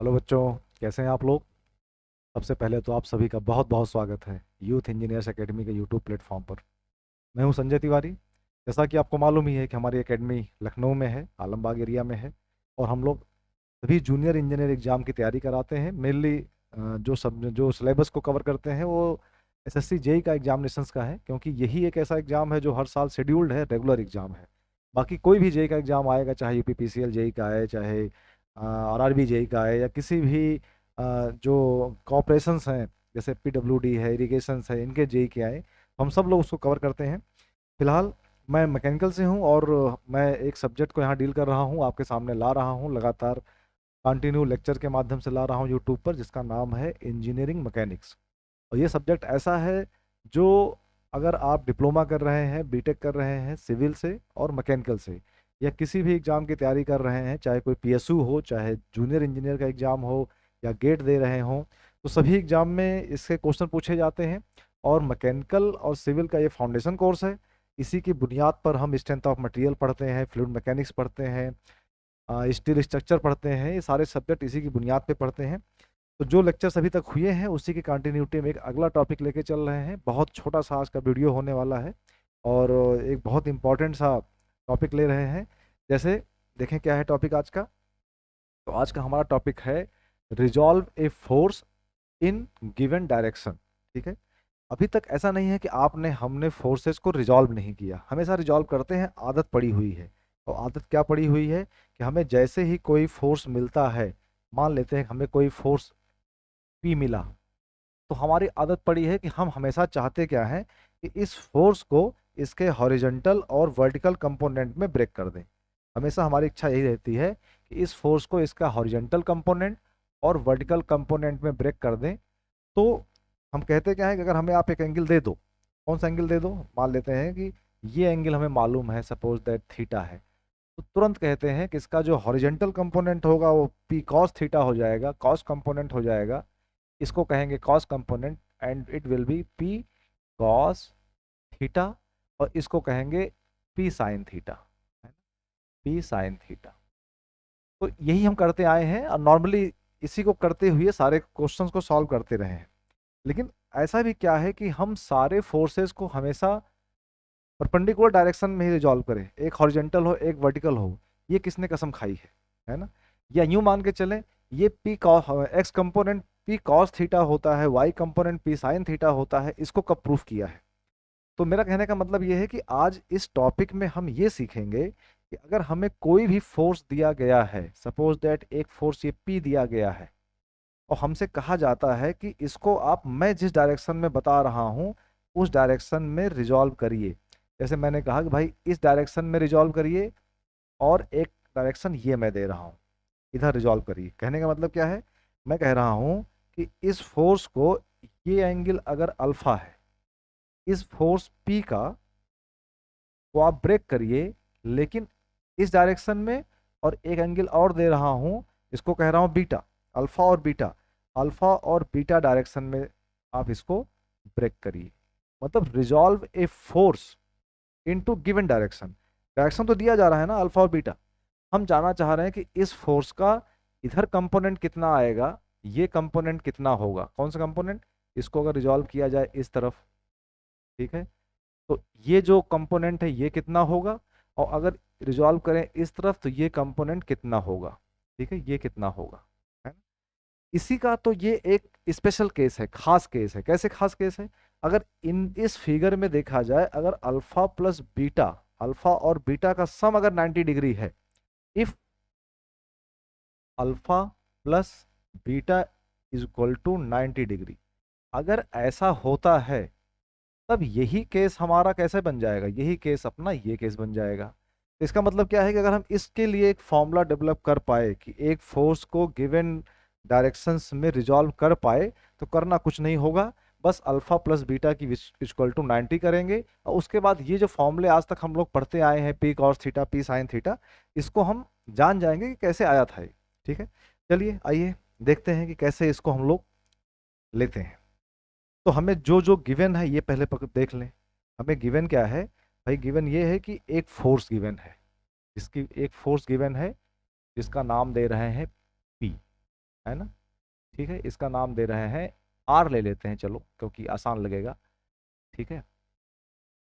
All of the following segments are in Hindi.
हेलो बच्चों, कैसे हैं आप लोग। सबसे पहले तो आप सभी का बहुत बहुत स्वागत है यूथ इंजीनियर्स एकेडमी के यूट्यूब प्लेटफॉर्म पर। मैं हूं संजय तिवारी। जैसा कि आपको मालूम ही है कि हमारी एकेडमी लखनऊ में है, आलमबाग एरिया में है। और हम लोग सभी जूनियर इंजीनियर एग्ज़ाम की तैयारी कराते हैं। मेनली जो सिलेबस को कवर करते हैं वो एसएससी जेई का एग्जामिनेशंस का है, क्योंकि यही एक ऐसा एग्ज़ाम है जो हर साल शेड्यूल्ड है, रेगुलर एग्ज़ाम है। बाकी कोई भी जेई का एग्ज़ाम आएगा, चाहे यूपीपीसीएल जेई का है, चाहे आरआरबी जेई का है, या किसी भी जो कॉपरेशंस हैं जैसे पीडब्ल्यूडी है, इरिगेशंस है, इनके जेई के आए, हम सब लोग उसको कवर करते हैं। फिलहाल मैं मैकेनिकल से हूँ और मैं एक सब्जेक्ट को यहाँ डील कर रहा हूँ, आपके सामने ला रहा हूँ लगातार, कंटिन्यू लेक्चर के माध्यम से ला रहा हूँ यूट्यूब पर, जिसका नाम है इंजीनियरिंग मैकेनिक्स। और ये सब्जेक्ट ऐसा है जो अगर आप डिप्लोमा कर रहे हैं, बीटेक कर रहे हैं सिविल से और मैकेनिकल से, या किसी भी एग्ज़ाम की तैयारी कर रहे हैं, चाहे कोई पीएसयू हो, चाहे जूनियर इंजीनियर का एग्ज़ाम हो, या गेट दे रहे हों, तो सभी एग्ज़ाम में इसके क्वेश्चन पूछे जाते हैं। और मैकेनिकल और सिविल का ये फाउंडेशन कोर्स है। इसी की बुनियाद पर हम स्ट्रेंथ ऑफ मटेरियल पढ़ते हैं, फ्लूइड मैकेनिक्स पढ़ते हैं, स्टील स्ट्रक्चर पढ़ते हैं। ये सारे सब्जेक्ट इसी की बुनियाद पे पढ़ते हैं। तो जो लेक्चर्स अभी तक हुए हैं उसी की कंटिन्यूटी में एक अगला टॉपिक लेके चल रहे हैं। बहुत छोटा सा आज का वीडियो होने वाला है, और एक बहुत इंपॉर्टेंट सा टॉपिक ले रहे हैं। जैसे देखें क्या है टॉपिक आज का। तो आज का हमारा टॉपिक है resolve a force in given direction. ठीक है। अभी तक ऐसा नहीं है कि हमने फोर्सेस को रिजॉल्व नहीं किया, हमेशा रिजॉल्व करते हैं, आदत पड़ी हुई है। और आदत क्या पड़ी हुई है कि हमें जैसे ही कोई फोर्स मिलता है, मान लेते हैं हमें कोई फोर्स पी मिला, तो हमारी आदत पड़ी है कि हम हमेशा चाहते क्या है कि इस फोर्स को इसके हॉरिजॉन्टल और वर्टिकल कंपोनेंट में ब्रेक कर दें। हमेशा हमारी इच्छा यही रहती है कि इस फोर्स को इसका हॉरिजॉन्टल कंपोनेंट और वर्टिकल कंपोनेंट में ब्रेक कर दें। तो हम कहते क्या है कि अगर हमें आप एक एंगल दे दो, कौन सा एंगल दे दो, मान लेते हैं कि ये एंगल हमें मालूम है, सपोज दैट थीटा है, तो तुरंत कहते हैं कि इसका जो हॉरिजॉन्टल कंपोनेंट होगा वो पी कॉस थीटा हो जाएगा, कॉस कंपोनेंट हो जाएगा। इसको कहेंगे cos component, and it will be P cos theta. और इसको कहेंगे P sine theta, P sine theta. तो यही हम करते आए हैं और नॉर्मली इसी को करते हुए सारे क्वेश्चंस को सॉल्व करते रहे हैं। लेकिन ऐसा भी क्या है कि हम सारे फोर्सेस को हमेशा परपेंडिकुलर डायरेक्शन में ही रिजॉल्व करें, एक हॉरिजॉन्टल हो एक वर्टिकल हो, ये किसने कसम खाई है ना। या यूं मान के चलें, ये p cos x component p cos theta होता है, y component p sine theta होता है, इसको कब प्रूफ किया है। तो मेरा कहने का मतलब ये है कि आज इस टॉपिक में हम ये सीखेंगे कि अगर हमें कोई भी फोर्स दिया गया है, सपोज दैट एक फोर्स ये पी दिया गया है, और हमसे कहा जाता है कि इसको आप मैं जिस डायरेक्शन में बता रहा हूँ उस डायरेक्शन में रिजॉल्व करिए। जैसे मैंने कहा कि भाई इस डायरेक्शन में रिजॉल्व करिए, और एक डायरेक्शन ये मैं दे रहा हूँ, इधर रिजॉल्व करिए। कहने का मतलब क्या है, मैं कह रहा हूँ कि इस फोर्स को, ये एंगल अगर अल्फा है, इस फोर्स पी का को आप ब्रेक करिए, लेकिन इस डायरेक्शन में। और एक एंगल और दे रहा हूँ, इसको कह रहा हूँ बीटा, अल्फा और बीटा, अल्फा और बीटा डायरेक्शन में आप इसको ब्रेक करिए। मतलब resolve a force into given direction. Direction तो दिया जा रहा है ना, अल्फा और बीटा। हम जानना चाह रहे हैं कि इस फोर्स का इधर कंपोनेंट कितना आएगा, ये कंपोनेंट कितना होगा, कौन सा कंपोनेंट, इसको अगर रिजॉल्व किया जाए इस तरफ, ठीक है, तो ये जो कंपोनेंट है ये कितना होगा, और अगर रिजॉल्व करें इस तरफ तो ये कंपोनेंट कितना होगा। ठीक है, ये कितना होगा, है ना। इसी का तो ये एक स्पेशल केस है, खास केस है। कैसे खास केस है, अगर इस फिगर में देखा जाए, अगर अल्फा प्लस बीटा, अल्फा और बीटा का सम अगर 90 डिग्री है, if alpha plus beta is equal to 90 degree, अगर ऐसा होता है, तब यही केस हमारा कैसे बन जाएगा, यही केस अपना ये केस बन जाएगा। तो इसका मतलब क्या है कि अगर हम इसके लिए एक फॉर्मूला डेवलप कर पाए कि एक फोर्स को गिवन डायरेक्शंस में रिजॉल्व कर पाए, तो करना कुछ नहीं होगा, बस अल्फा प्लस बीटा की इक्वल टू 90 करेंगे, और उसके बाद ये जो फॉर्मूले आज तक हम लोग पढ़ते आए हैं, P cos theta P sine theta, इसको हम जान जाएंगे कि कैसे आया था ये। ठीक है, चलिए आइए देखते हैं कि कैसे इसको हम लोग लेते हैं। तो हमें जो जो गिवन है ये पहले देख लें। हमें गिवन क्या है भाई, गिवन ये है कि एक फोर्स गिवन है, जिसकी एक फोर्स गिवन है, जिसका नाम दे रहे हैं पी, है ना। ठीक है, इसका नाम दे रहे हैं आर, ले लेते हैं चलो क्योंकि आसान लगेगा। ठीक है,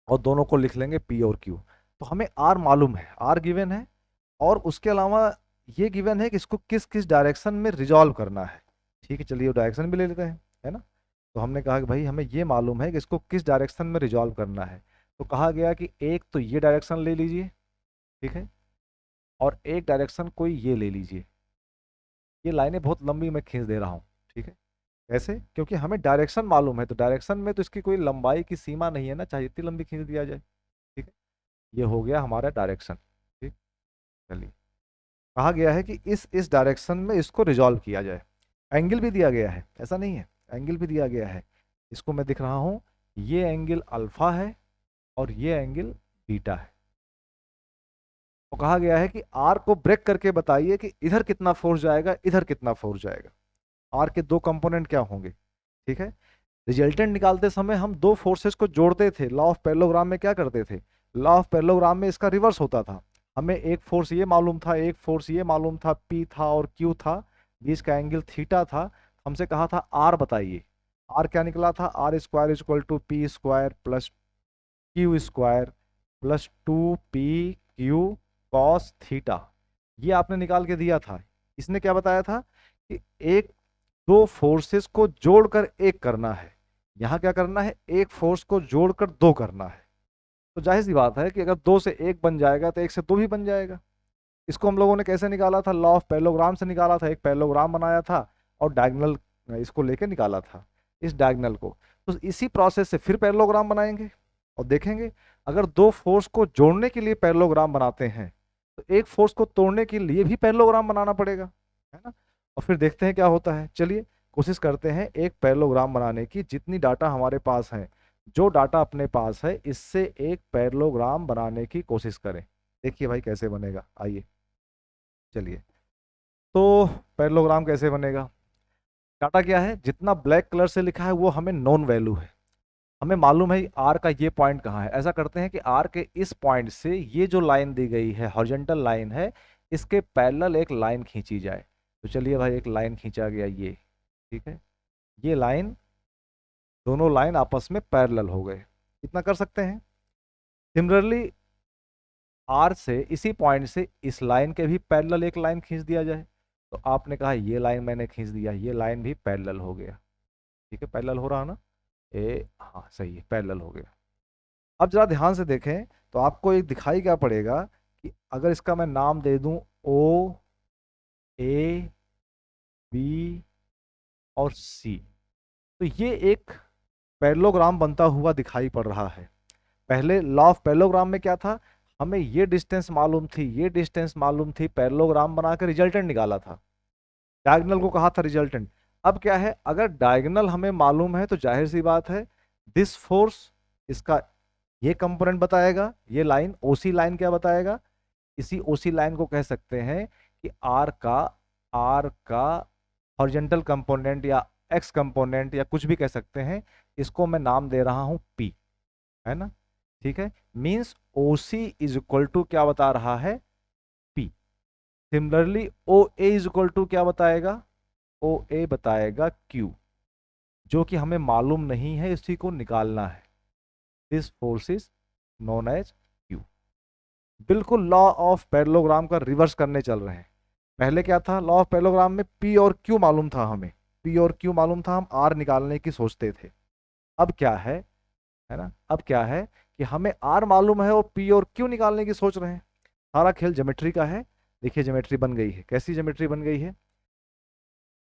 और दोनों को लिख लेंगे पी और क्यू। तो हमें आर मालूम है, आर गिवन है, और उसके अलावा ये गिवन है कि इसको किस किस डायरेक्शन में रिजॉल्व करना है। ठीक है, चलिए डायरेक्शन भी ले लेते हैं, है ना। तो हमने कहा कि भाई हमें ये मालूम है कि इसको किस डायरेक्शन में रिजॉल्व करना है। तो कहा गया कि एक तो ये डायरेक्शन ले लीजिए, ठीक है, और एक डायरेक्शन कोई ये ले लीजिए। ये लाइनें बहुत लंबी मैं खींच दे रहा हूँ, ठीक है। ऐसे क्योंकि हमें डायरेक्शन मालूम है, तो डायरेक्शन में तो इसकी कोई लंबाई की सीमा नहीं है ना, चाहे जितनी लंबी खींच दिया जाए। ठीक है, ये हो गया हमारा डायरेक्शन। ठीक, चलिए, कहा गया है कि इस डायरेक्शन में इसको रिजॉल्व किया जाए। एंगल भी दिया गया है, ऐसा नहीं है, एंगल भी दिया गया है। इसको मैं दिख रहा हूँ, ये एंगल अल्फा है और ये एंगल बीटा है। तो कहा गया है कि आर को ब्रेक करके बताइए कि इधर कितना फोर्स जाएगा, इधर कितना फोर्स जाएगा। आर के दो कंपोनेंट क्या होंगे। ठीक है, रिजल्टेंट निकालते समय हम दो फोर्सेस को जोड़ते थे। लॉ ऑफ पैरेललोग्राम में क्या करते थे, लॉ ऑफ पैरेललोग्राम में इसका रिवर्स होता था। हमें एक फोर्स ये मालूम था, एक फोर्स ये मालूम था, पी था और क्यू था, बीच का एंगल थीटा था। हमसे कहा था आर बताइए। आर क्या निकला था, r square is equal to p square plus q square plus 2 p q cos theta. ये आपने निकाल के दिया था। इसने क्या बताया था कि एक दो फोर्सेस को जोड़कर एक करना है। यहाँ क्या करना है, एक फोर्स को जोड़कर दो करना है। तो जाहिर सी बात है कि अगर दो से एक बन जाएगा तो एक से दो भी बन जाएगा। इसको हम लोगों ने कैसे निकाला था, लॉ ऑफ पैरेललोग्राम से निकाला था। एक पैरेललोग्राम बनाया था और डायगोनल इसको लेके निकाला था, इस डायगोनल को। तो इसी प्रोसेस से फिर पैरेललोग्राम बनाएंगे और देखेंगे अगर दो फोर्स को जोड़ने के लिए पैरेललोग्राम बनाते हैं तो एक फोर्स को तोड़ने के लिए भी पैरेललोग्राम बनाना पड़ेगा, है ना। और फिर देखते हैं क्या होता है। चलिए कोशिश करते हैं एक पैरेललोग्राम बनाने की। जितनी डाटा हमारे पास है, जो डाटा अपने पास है, इससे एक पैरेललोग्राम बनाने की कोशिश करें। देखिए भाई कैसे बनेगा, आइए चलिए। तो पैरेललोग्राम कैसे बनेगा, डाटा क्या है, जितना ब्लैक कलर से लिखा है वो हमें नॉन वैल्यू है। हमें मालूम है आर का ये पॉइंट कहाँ है। ऐसा करते हैं कि आर के इस पॉइंट से ये जो लाइन दी गई है, हॉरिजॉन्टल लाइन है, इसके पैरेलल एक लाइन खींची जाए। तो चलिए भाई एक लाइन खींचा गया ये, ठीक है। ये लाइन, दोनों लाइन आपस में पैरेलल हो गए, इतना कर सकते हैं। सिमिलरली आर से, इसी पॉइंट से इस लाइन के भी पैरेलल एक लाइन खींच दिया जाए। तो आपने कहा ये लाइन मैंने खींच दिया, ये लाइन भी पैरेलल हो गया। ठीक है, पैरेलल हो रहा ना, हाँ सही है, पैरेलल हो गया। अब जरा ध्यान से देखें तो आपको एक दिखाई क्या पड़ेगा कि अगर इसका मैं नाम दे दूं ओ ए बी और सी, तो ये एक पैरेललोग्राम बनता हुआ दिखाई पड़ रहा है। पहले लॉ ऑफ पैरेललोग्राम में क्या था, हमें ये डिस्टेंस मालूम थी, ये डिस्टेंस मालूम थी, पैरेललोग्राम बनाकर रिजल्टेंट निकाला था, डायगोनल को कहा था रिजल्टेंट। अब क्या है, अगर डायगोनल हमें मालूम है तो जाहिर सी बात है दिस फोर्स, इसका ये कंपोनेंट बताएगा, ये लाइन ओसी लाइन क्या बताएगा, इसी ओसी लाइन को कह सकते हैं कि आर का हॉरिजॉन्टल कंपोनेंट या एक्स कंपोनेंट या कुछ भी कह सकते हैं। इसको मैं नाम दे रहा हूं पी, है ना। ठीक है, means OC is equal to क्या बता रहा है, p. Similarly O A is equal to क्या बताएगा, ओ ए बताएगा क्यू, जो कि हमें मालूम नहीं है, इसी को निकालना है। This force is known as q. बिल्कुल लॉ ऑफ पैरेललोग्राम का रिवर्स करने चल रहे हैं। पहले क्या था, लॉ ऑफ पैरेललोग्राम में पी और क्यू मालूम था, हमें पी और क्यू मालूम था, हम आर निकालने की सोचते थे। अब क्या है ना, अब क्या है कि हमें आर मालूम है और पी और क्यू निकालने की सोच रहे हैं। सारा खेल ज्योमेट्री का है। देखिए ज्योमेट्री बन गई है, कैसी ज्योमेट्री बन गई है,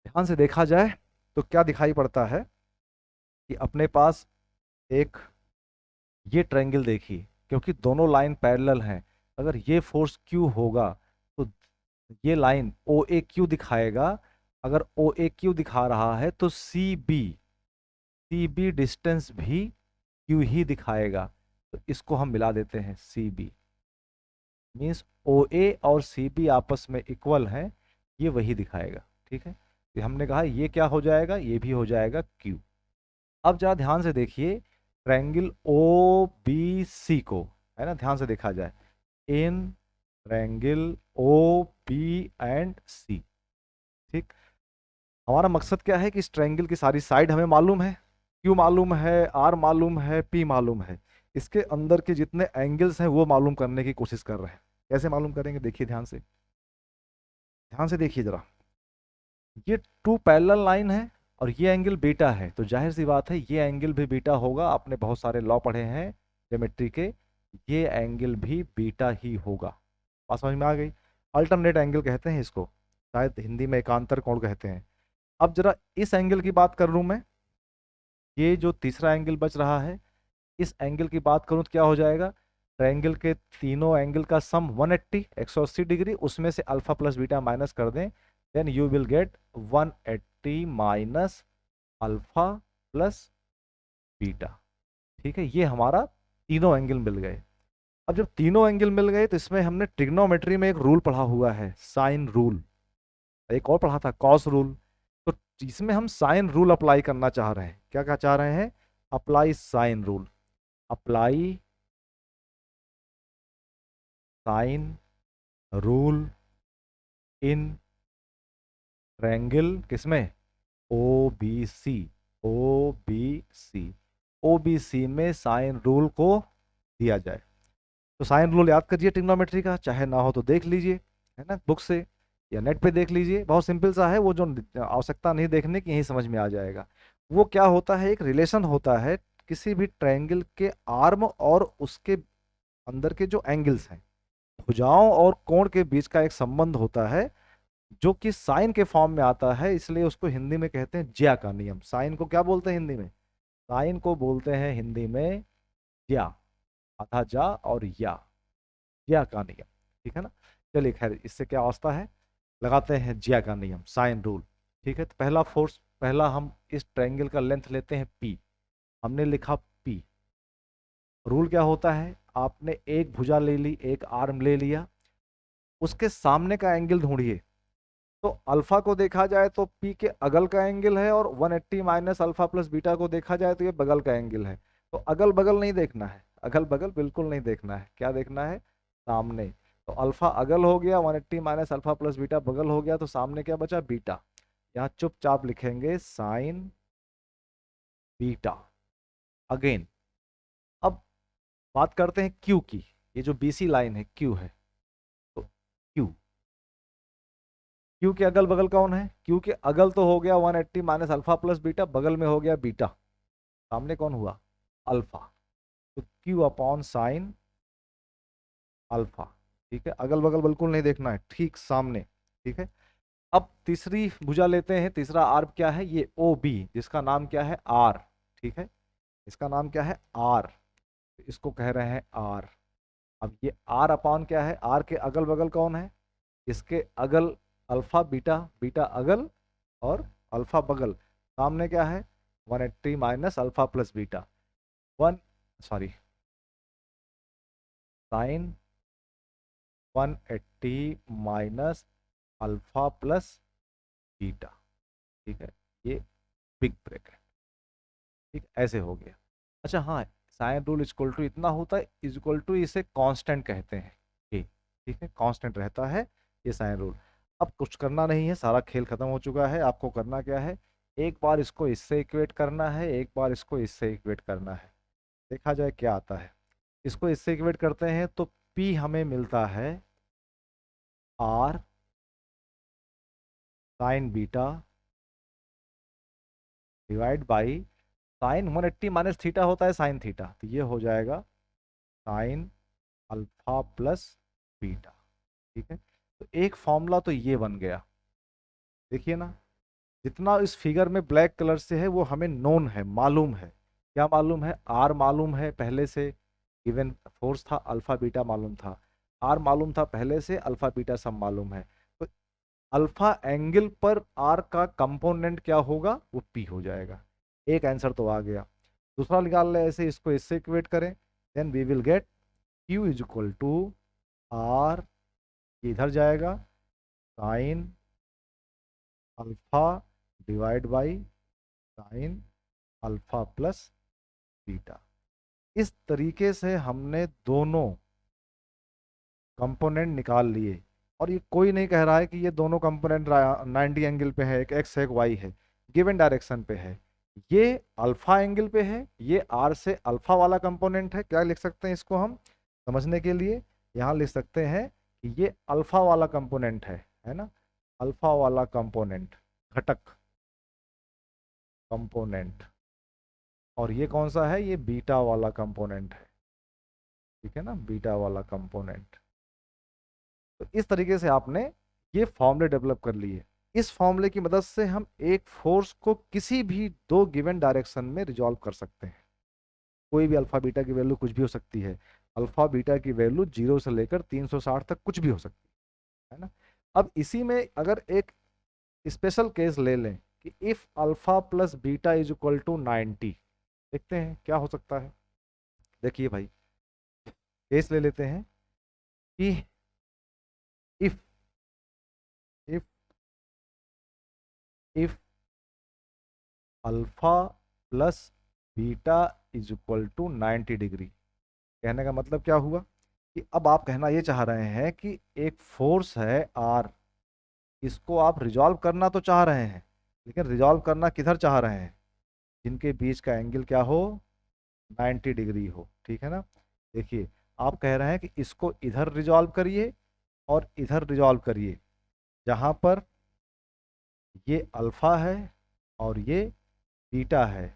ध्यान से देखा जाए तो क्या दिखाई पड़ता है कि अपने पास एक ये ट्रायंगल देखिए, क्योंकि दोनों लाइन पैरेलल हैं, अगर ये फोर्स क्यू होगा तो ये लाइन ओ ए क्यू दिखाएगा। अगर ओ ए क्यू दिखा रहा है तो सी बी डिस्टेंस भी क्यू ही दिखाएगा। तो इसको हम मिला देते हैं, सी बी मीन्स ओ ए और सी बी आपस में इक्वल हैं, ये वही दिखाएगा। ठीक है, तो हमने कहा ये क्या हो जाएगा, ये भी हो जाएगा क्यू। अब जरा ध्यान से देखिए ट्रायंगल ओ बी सी को, है ना, ध्यान से देखा जाए, in triangle O B and C. ठीक, हमारा मकसद क्या है कि इस ट्रायंगल की सारी साइड हमें मालूम है, क्यू मालूम है, आर मालूम है, पी मालूम है, इसके अंदर के जितने एंगल्स हैं वो मालूम करने की कोशिश कर रहे हैं। कैसे मालूम करेंगे, देखिए ध्यान से, ध्यान से देखिए जरा। ये टू पैरेलल लाइन है और ये एंगल बीटा है, तो जाहिर सी बात है ये एंगल भी बीटा होगा। आपने बहुत सारे लॉ पढ़े हैं ज्योमेट्री के, ये एंगल भी बीटा ही होगा। बात समझ में आ गई? अल्टरनेट एंगल कहते हैं इसको, शायद हिंदी में एकांतर कोण कहते हैं। अब जरा इस एंगल की बात कर लूं मैं, ये जो तीसरा एंगल बच रहा है, इस एंगल की बात करूं तो क्या हो जाएगा? ट्रायंगल के तीनों एंगल का सम 180 180 डिग्री, उसमें से अल्फा प्लस बीटा माइनस कर दें, then you will get 180 minus alpha plus beta. ठीक है, ये हमारा तीनों एंगल मिल गए। अब जब तीनों एंगल मिल गए तो इसमें हमने ट्रिग्नोमेट्री में एक रूल पढ़ा हुआ है, साइन रूल, एक और पढ़ा था कॉस रूल। तो इसमें हम साइन रूल अप्लाई करना चाह रहे हैं। क्या क्या चाह रहे हैं? Apply sine rule, apply sine rule in triangle, किसमें? O B C, O B C, O B C में साइन रूल को दिया जाए। तो साइन रूल याद करिए ट्रिग्नोमेट्री का, चाहे ना हो तो देख लीजिए, है ना, बुक से या नेट पे देख लीजिए, बहुत सिंपल सा है वो, जो आवश्यकता नहीं देखने की, यही समझ में आ जाएगा। वो क्या होता है, एक रिलेशन होता है किसी भी ट्रायंगल के आर्म और उसके अंदर के जो एंगल्स हैं, भुजाओं और कोण के बीच का एक संबंध होता है, जो कि साइन के फॉर्म में आता है, इसलिए उसको हिंदी में कहते हैं ज्या का नियम। साइन को क्या बोलते हैं हिंदी में? साइन को बोलते हैं हिंदी में ज्या, आधा जा और ज्या का नियम। ठीक है ना? चलिए खैर, इससे क्या अवस्था है, लगाते हैं ज्या का नियम, साइन रूल। ठीक है, तो पहला फोर्स, पहला हम इस ट्रायंगल का लेंथ लेते हैं पी, हमने लिखा पी। रूल क्या होता है, आपने एक भुजा ले ली, एक आर्म ले लिया, उसके सामने का एंगल ढूंढिए। तो अल्फा को देखा जाए तो पी के अगल का एंगल है, और 180 माइनस अल्फा प्लस बीटा को देखा जाए तो ये बगल का एंगल है। तो अगल बगल नहीं देखना है, अगल बगल बिल्कुल नहीं देखना है, क्या देखना है? सामने। तो अल्फा अगल हो गया, 180 माइनस अल्फा प्लस बीटा बगल हो गया, तो सामने क्या बचा? बीटा। यहाँ चुपचाप लिखेंगे साइन बीटा। अगेन, अब बात करते हैं क्यू की। ये जो बीसी लाइन है क्यू है, तो क्यू, क्यू के अगल बगल कौन है? क्यू के अगल तो हो गया 180 माइनस अल्फा प्लस बीटा, बगल में हो गया बीटा, सामने कौन हुआ? अल्फा। तो क्यू अपॉन साइन अल्फा। ठीक है, अगल बगल बिल्कुल नहीं देखना है, ठीक सामने। ठीक है, अब तीसरी भुजा लेते हैं, तीसरा आर्म क्या है? ये ओ बी, जिसका नाम क्या है? आर। ठीक है, इसका नाम क्या है? आर, इसको कह रहे हैं आर। अब ये आर अपॉन क्या है? आर के अगल बगल कौन है? इसके अगल अल्फा बीटा, बीटा अगल और अल्फा बगल, सामने क्या है? 180 minus alpha plus beta, one, sorry, sine 180 minus alpha plus beta. ठीक है, ये बिग ब्रैकेट। ठीक, ऐसे हो गया। अच्छा हाँ, साइन रूल इक्वल टू इतना होता है, इक्वल टू इसे कांस्टेंट कहते हैं ये। ठीक है, कांस्टेंट रहता है ये साइन रूल। अब कुछ करना नहीं है, सारा खेल खत्म हो चुका है। आपको करना क्या है, एक बार इसको इससे इक्वेट करना है, एक बार इसको इससे इक्वेट करना है, देखा जाए क्या आता है। इसको इससे इक्वेट करते हैं तो P हमें मिलता है R sign beta divide by sign 180 minus theta होता है साइन थीटा, तो ये हो जाएगा साइन अल्फा प्लस बीटा। ठीक है, तो एक फॉर्मूला तो ये बन गया। देखिए ना, जितना इस फिगर में ब्लैक कलर से है वो हमें नोन है, मालूम है। क्या मालूम है? आर मालूम है पहले से, गिवन फोर्स था, अल्फा बीटा मालूम था, आर मालूम था पहले से, अल्फा बीटा सब मालूम है। तो अल्फा एंगल पर आर का कंपोनेंट क्या होगा? वो पी हो जाएगा। एक आंसर तो आ गया। दूसरा निकाल ले ऐसे, इसको इससे इक्वेट करें, then we will get q is equal to r, इधर जाएगा sine alpha divide by sine alpha plus beta. इस तरीके से हमने दोनों कंपोनेंट निकाल लिए। और ये कोई नहीं कह रहा है कि ये दोनों कंपोनेंट 90 एंगल पे है, एक एक्स है एक वाई है, गिवन डायरेक्शन पे है, ये अल्फा एंगल पे है, ये आर से अल्फा वाला कंपोनेंट है। क्या लिख सकते हैं इसको हम समझने के लिए? यहाँ लिख सकते हैं कि ये अल्फा वाला कंपोनेंट है ना, अल्फा वाला कंपोनेंट, घटक कंपोनेंट, और ये कौन सा है? ये बीटा वाला कंपोनेंट है, ठीक है ना, बीटा वाला कंपोनेंट। तो इस तरीके से आपने ये फॉर्मूले डेवलप कर लिए। इस फॉर्मूले की मदद से हम एक फोर्स को किसी भी दो गिवन डायरेक्शन में रिजॉल्व कर सकते हैं। कोई भी अल्फा बीटा की वैल्यू कुछ भी हो सकती है। अल्फा बीटा की वैल्यू 0 से लेकर 360 तक कुछ भी हो सकती है ना। अब इसी में अगर एक स्पेशल केस ले लें कि if alpha plus beta is equal to 90, देखते हैं क्या हो सकता है। देखिए भाई, केस ले लेते हैं कि if if if alpha plus beta is equal to 90 degree. कहने का मतलब क्या हुआ कि अब आप कहना ये चाह रहे हैं कि एक फोर्स है आर, इसको आप रिजॉल्व करना तो चाह रहे हैं, लेकिन रिजॉल्व करना किधर चाह रहे हैं? जिनके बीच का एंगल क्या हो? 90 डिग्री हो, ठीक है ना। देखिए, आप कह रहे हैं कि इसको इधर रिजॉल्व करिए और इधर रिजॉल्व करिए, जहां पर ये अल्फा है और ये बीटा है,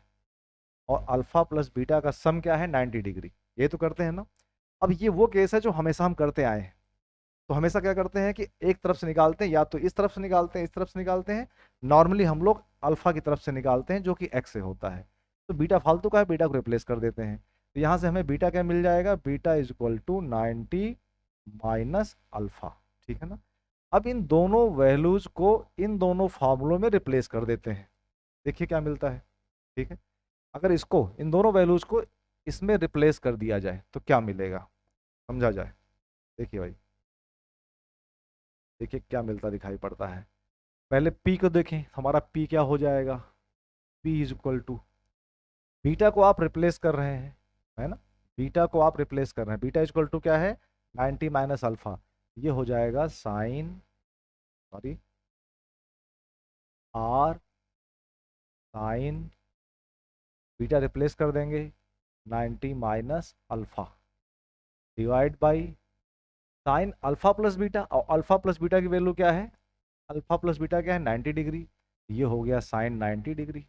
और अल्फा प्लस बीटा का सम क्या है? 90 डिग्री। ये तो करते हैं ना। अब ये वो केस है जो हमेशा हम करते आए हैं। तो हमेशा क्या करते हैं कि एक तरफ से निकालते हैं, या तो इस तरफ से निकालते हैं, इस तरफ से निकालते हैं। नॉर्मली हम लोग अल्फा की तरफ से निकालते हैं, जो कि एक्स से होता है। तो बीटा फालतू का है, बीटा को रिप्लेस कर देते हैं। तो यहाँ से हमें बीटा क्या मिल जाएगा? Beta is equal to 90 minus alpha, ठीक है ना। अब इन दोनों वैल्यूज को इन दोनों फॉर्मूलों में रिप्लेस कर देते हैं। देखिए क्या मिलता है, ठीक है। अगर इसको, इन दोनों वैल्यूज को इसमें रिप्लेस कर दिया जाए तो क्या मिलेगा, समझा जाए। देखिए भाई, देखिए क्या मिलता दिखाई पड़ता है। पहले P को देखें, हमारा P क्या हो जाएगा? P is equal to, beta को आप रिप्लेस कर रहे हैं, है ना, बीटा को आप रिप्लेस कर रहे हैं। बीटा इज इक्वल टू क्या है? 90 माइनस अल्फा। ये हो जाएगा sine, sorry, r sine, beta replace कर देंगे 90 minus alpha, divide by sine alpha plus beta. और अल्फा प्लस बीटा की वैल्यू क्या है? अल्फा प्लस बीटा क्या है? 90 डिग्री। ये हो गया साइन 90 डिग्री,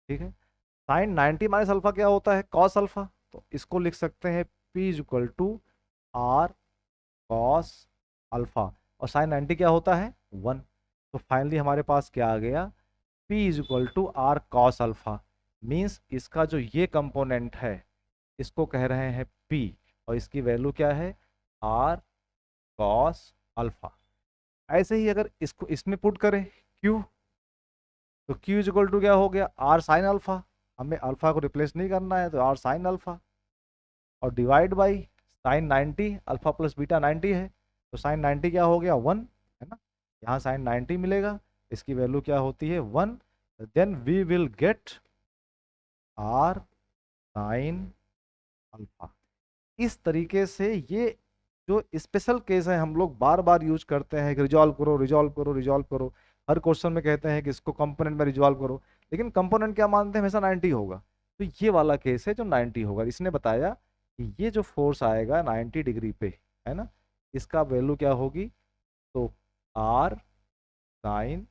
ठीक है। साइन 90 माइनस अल्फा क्या होता है? Cos alpha. तो इसको लिख सकते हैं P is equal to r cos alpha, और साइन 90 क्या होता है? 1। तो फाइनली हमारे पास क्या आ गया? P is equal to r cos alpha. Means इसका जो ये कंपोनेंट है, इसको कह रहे हैं P, और इसकी वैल्यू क्या है? R cos alpha. ऐसे ही अगर इसको इसमें पुट करें Q, तो Q इज इक्वल टू क्या हो गया? R sine alpha. हमें अल्फा को रिप्लेस नहीं करना है, तो आर साइन अल्फा, और divide by sine 90, alpha plus beta 90 है, तो साइन 90 क्या हो गया? 1, है ना। यहाँ साइन 90 मिलेगा, इसकी वैल्यू क्या होती है? 1। Then we will get r sine alpha. इस तरीके से ये जो स्पेशल केस है हम लोग बार बार यूज करते हैं कि रिजॉल्व करो, रिजॉल्व करो, रिजॉल्व करो। हर क्वेश्चन में कहते हैं कि इसको कंपोनेंट में रिजॉल्व करो, लेकिन कंपोनेंट क्या मानते हैं? हमेशा 90 होगा। तो ये वाला केस है जो 90 होगा। इसने बताया कि ये जो फोर्स आएगा 90 डिग्री पे, है ना, इसका वैल्यू क्या होगी? तो आर साइन,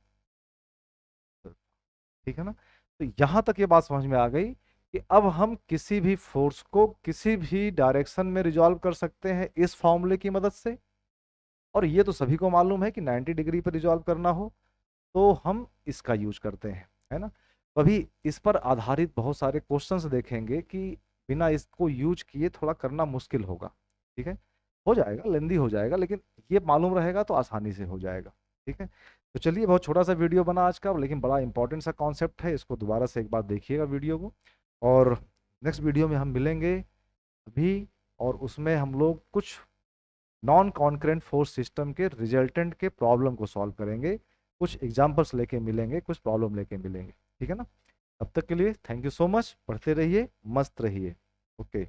ठीक है ना। तो यहां तक ये बात समझ में आ गई कि अब हम किसी भी फोर्स को किसी भी डायरेक्शन में रिजॉल्व कर सकते हैं इस फॉर्मूले की मदद से। और ये तो सभी को मालूम है कि 90 डिग्री पर रिजॉल्व करना हो तो हम इसका यूज करते हैं, है ना। तो अभी इस पर आधारित बहुत सारे क्वेश्चंस देखेंगे कि बिना इसको यूज किए थोड़ा करना मुश्किल होगा, ठीक है। हो जाएगा, लेंदी हो जाएगा, लेकिन ये मालूम रहेगा तो आसानी से हो जाएगा, ठीक है। तो चलिए, बहुत छोटा सा वीडियो बना आज का, लेकिन बड़ा इंपॉर्टेंट सा कॉन्सेप्ट है। इसको दोबारा से एक बार देखिएगा वीडियो को, और नेक्स्ट वीडियो में हम मिलेंगे अभी, और उसमें हम लोग कुछ नॉन कॉन्करेंट फोर्स सिस्टम के रिजल्टेंट के प्रॉब्लम को सॉल्व करेंगे। कुछ एग्जांपल्स लेके मिलेंगे, कुछ प्रॉब्लम लेके मिलेंगे, ठीक है ना। तब तक के लिए थैंक यू सो मच। पढ़ते रहिए, मस्त रहिए। ओके।